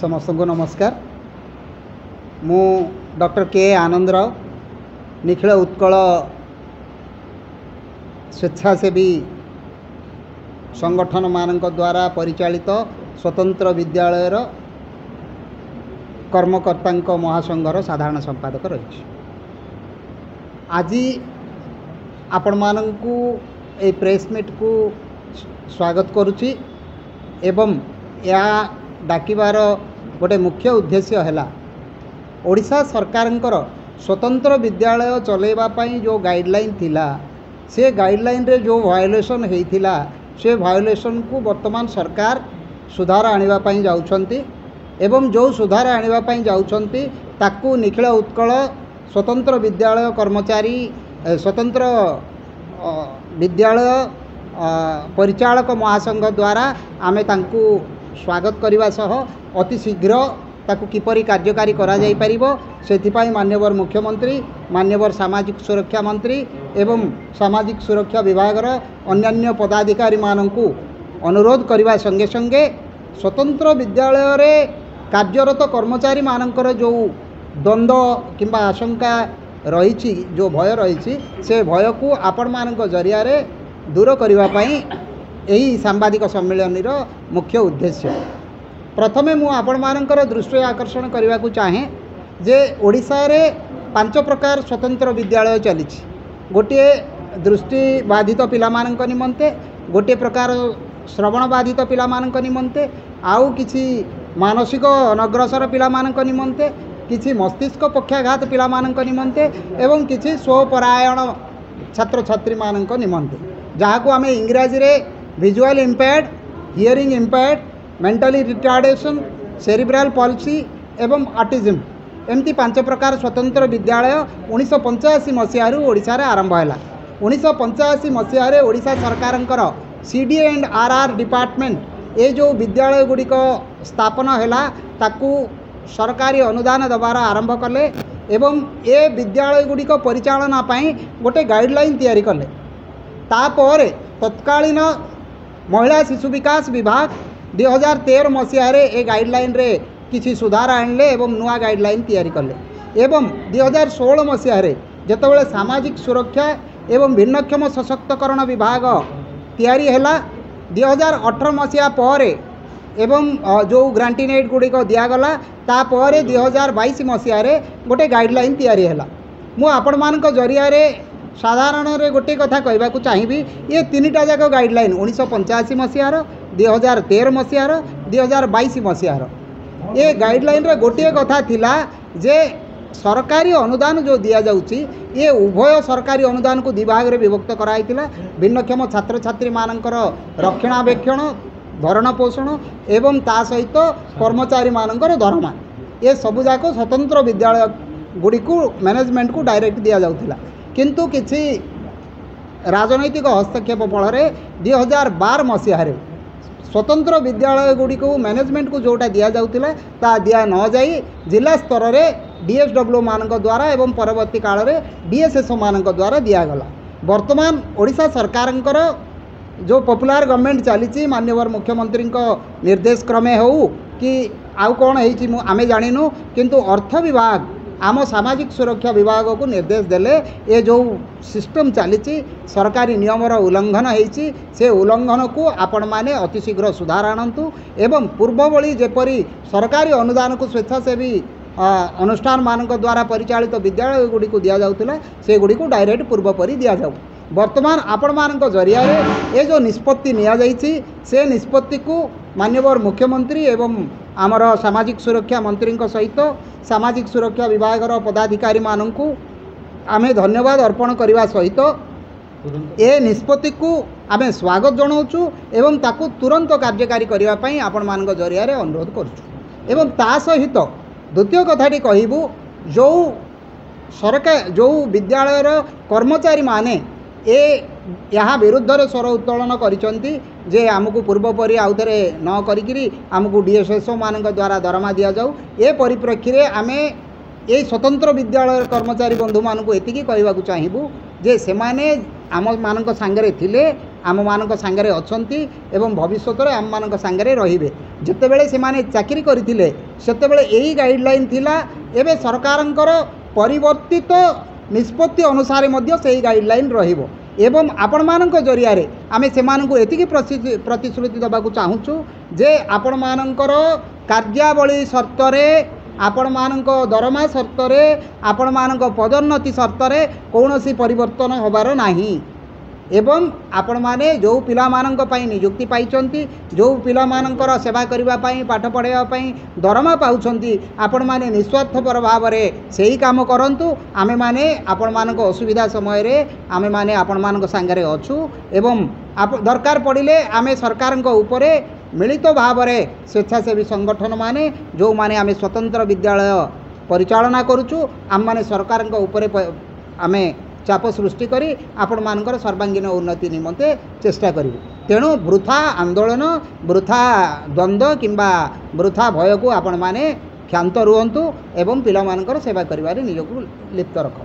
समस्त को नमस्कार। मु डॉक्टर के आनंद राव निखिल उत्कल स्वेच्छासेवी संगठन मानक द्वारा परिचालित स्वतंत्र विद्यालय कर्मकर्ता महासंघर साधारण संपादक रही। आज आपण मानकु ए प्रेस मीट को स्वागत करुच्ची एवं या डाकिबार गोटे मुख्य उद्देश्य है ओडिशा सरकारंकर स्वतंत्र विद्यालय चलैवाई जो गाइडलाइन थिला से गाइडलाइन रे जो वायोलेशन होता से वायोलेशन को वर्तमान सरकार सुधार आनिबाई जाउछंती एवं जो सुधार आनिबाई जाउछंती ताकू निखिल उत्कल स्वतंत्र विद्यालय कर्मचारी स्वतंत्र विद्यालय परिचालक महासंघ द्वारा आमे तांकू स्वागत करने सह अति शीघ्र ताकू किपरि कार्यकारी करा जाई परिबो सेथिपाई माननीय मुख्यमंत्री माननीय सामाजिक सुरक्षा मंत्री एवं सामाजिक सुरक्षा विभागर अन्यान्य पदाधिकारी मानकू अनुरोध करने संगे संगे स्वतंत्र विद्यालय रे कार्यरत कर्मचारी मानकर जो द्वंद्व किंबा आशंका रही जो भय रही से भय को आपण मानक जरिया रे दूर करने यही सांबादिक सम्मेलन मुख्य उद्देश्य। प्रथमे मु आपण मानकर दृष्टि आकर्षण करने को चाहे जे ओडिशा रे 5 प्रकार स्वतंत्र विद्यालय चली। गोटे दृष्टि बाधित पिला मानक निमंते, गोटे प्रकार श्रवण बाधित पिला मानक निमंते, आउ किछि मानसिक अनग्रसर पिला मानक निमंते, किछि मस्तिष्क पक्षाघात पिला मानक निमंते एवं किछि स्वपरायण छात्र छात्री मानक निमंते जहाँ को आम इंग्राजी रे visual impaired, hearing impaired, mentally retardation, cerebral policy एवं ऑटिज्म एमती 5 प्रकार स्वतंत्र विद्यालय 1985 मसीह ओडिशा रे आरंभ है। 1985 मसीह ओडिशा सरकार सीडी एंड आरआर डिपार्टमेंट ये जो विद्यालय गुड़िक स्थापन है ताकू सरकारी अनुदान दबार आरंभ कले एवं ये विद्यालय गुड़िक परिचालना पाई गोटे गाइडलाइन तैयारी कले। तापर तत्कालीन महिला शिशु विकास विभाग 2013 मसीह ए गाइडलाइन रे किसी सुधार आणले एवं नुआ गाइडलाइन तैयारी कले एवं 2016 मसीह जेतेबेले सामाजिक सुरक्षा एवं भिन्नक्षम सशक्तकरण विभाग तैयारी हैला 2018 मसीहा पर एवं जो ग्रांटीनेट गुड़िक दिगला तापर 2022 मसीह गोटे गाइडलाइन तैयारी हैला। मु आपण मानक जरिया रे साधारण रे गोटे कथा कहवाक चाहिए ये 3टा जाक गाइडलाइन 1985 मसीहार 2013 मसीहार 2022 मसीहार ये गाइडलाइन रे गोटे कथा थिला जे सरकारी अनुदान जो दिया जाउची ये उभय सरकारी अनुदान को दिभाग रे विभक्त कराइतिला। भिन्नक्षम छात्र छात्री मानकर रक्षणाबेक्षण भरण पोषण एवं ता सहित कर्मचारी मानकर दरमा ये सबु जाक स्वतंत्र विद्यालय गुड़ी को मैनेजमेंट को डायरेक्ट दिया जाउतिला। किंतु किसी राजनैतिक हस्तक्षेप फल 2012 मसीह स्वतंत्र विद्यालय गुड़ी को मैनेजमेंट को जोटा दि जाउतिला ता दिया न जाई जिला स्तर रे डीएसडब्ल्यू मानक द्वारा एवं परवर्ती काल रे डीएसएसओ मानक द्वारा दिगला। वर्तमान ओडिशा सरकारंकर जो पॉपुलर गवर्नमेंट चली माननीय मुख्यमंत्री निर्देश क्रमे हो कि आउ कौन है आमे जानिनु किंतु अर्थ विभाग आम सामाजिक सुरक्षा विभाग को निर्देश देले ये जो सिस्टम चली सरकारी नियमर उल्लंघन होती से उल्लंघन को आपण माने अति शीघ्र सुधार आणंतु एवं पूर्वभली जेपरी सरकारी अनुदान को स्वेच्छासेवी अनुष्ठान मानक द्वारा परिचालित विद्यालय गुड़ी को दि जाउतिला से गुड़ी को डायरेक्ट पूर्वपरी दि जाऊ। वर्तमान आपण मानक जरिया रे ये जो निष्पत्ति निया जाइछि से निष्पत्ति को माननीय मुख्यमंत्री एवं आमर सामाजिक सुरक्षा मंत्री सहित सामाजिक सुरक्षा विभाग पदाधिकारी मानकू आमे धन्यवाद अर्पण करने सहित ए निष्पत्ति को आमे स्वागत जनाऊँ एवं ताकू तुरंत कार्यकारी करने आपण मान जरिया रे अनुरोध करूँ। एवं ता सहित द्वितीय कथाटी कहबू जो सरकार जो विद्यालय कर्मचारी माने यहाँ विरुद्ध रे स्वर उत्तोलन करिसंती जे आमको पूर्वपरी आउ थे न करी आमको डीएसएसओ मानक द्वारा दरमा दि जाऊ। ए परिप्रेक्षी रे आमे ये स्वतंत्र विद्यालय कर्मचारी बंधु मानक एतिकी कहवाक चाहिबू जे सेमाने आम मानक सांगरे थिले आम मानक सांगरे अछंती एवं भविष्य में आम मानक सांगरे रहिबे। जेतेबेले सेमाने चाकरी करथिले सेतेबेले यही गाइडलाइन थिला एबे सरकारंकर परिवर्तित निष्पत्ति अनुसार मध्य से गाइडलाइन रहिबो एवं आपण मानक जरिया रे आमे सेमानकु एतिकी प्रतिश्रुति दबाकु चाहूछु जे आपण मानकर कार्यावली शर्तरे आपण मानक दरमा शर्तरे आपण मानक पदोन्नति शर्तरे कौनसी परिवर्तन होबार नाही एवं आपण माने जो पिला मानक पई नियुक्ति पाइचंती जो पिला मानकर सेवा करिबा पई पाठ पढ़ाइबा पई दरमा पाउछंती आपण माने निस्वार्थपर भाव रे सेही काम करंतु आमे माने आपण मानक असुविधा समय रे आमे माने आपण मानक संगे अछु एवं दरकार पड़िले आमे सरकारक उपरे मिलित भाव रे स्वेच्छासेवी संगठन माने जो माने आमे स्वतंत्र विद्यालय परिचालना करूछु आम माने सरकारक उपरे आमे चाप सृष्टि करी आपण मानकर सर्वांगीन उन्नति निमंते चेष्टा करिबु तेणु वृथा आंदोलन वृथा द्वंद्व किंबा वृथा भय को आपण माने क्षांत रुहंतु एवं पिला मानकर सेवा करिवारे निजको लिप्त रख।